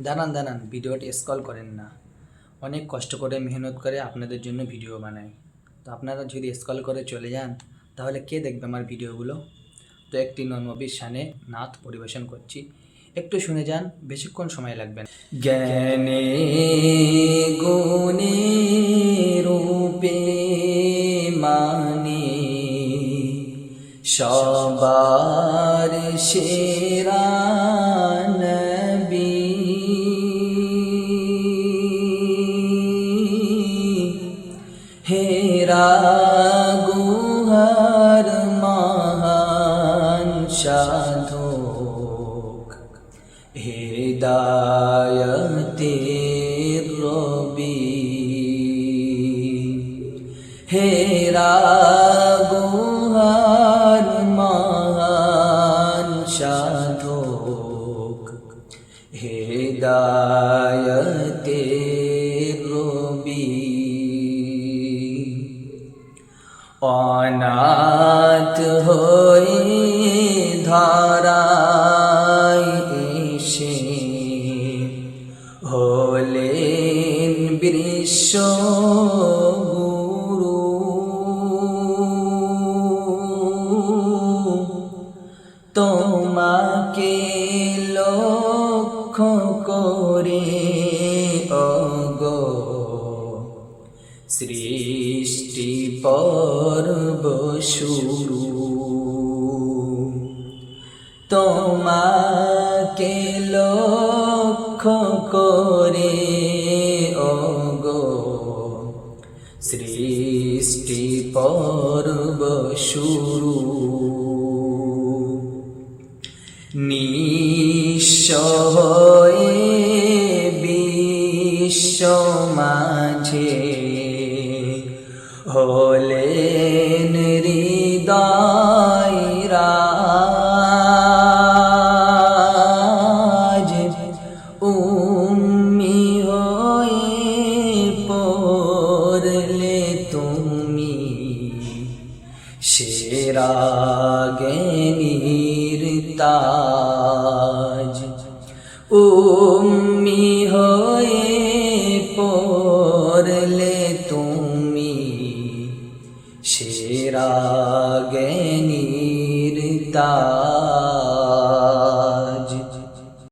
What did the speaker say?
দাঁড়ান দাঁড়ান, ভিডিওটি স্ক্রল করেন না। অনেক কষ্ট করে মেহনত করে আপনাদের জন্য ভিডিও বানাই। তো আপনারা যদি স্ক্রল করে চলে যান তাহলে কে দেখবে আমার ভিডিওগুলো? তো একটি নবীর শানে নাত পরিবেশন করছি, একটু শুনে যান, বেশিক্ষণ সময় লাগবে না। জ্ঞানে গুণে রূপে মানে সবার সেরা নবী, হেরা গুহার মহান সাধক, হেদায়তের রবি, হেরা গুহার মহান সাধক, হেদায়তের রবি। অনাথ হয়ে ধরায় এসে হলেন বিশ্ব গুরু, তোমাকে লক্ষ্য করে ওগো সৃষ্টি পর্ব শুরু, তোমাকে লক্ষ্য করে ওগো সৃষ্টি পর্ব শুরু। নিঃস্ব হয়ে বিশ্ব মাঝে হলেন হৃদয় রাজ, উম্মি হয়ে পড়লে তুমি সেরা জ্ঞানীর তাজ, উম্মি হয়ে পড়লে তুমি সেরা জ্ঞানীর তাজ।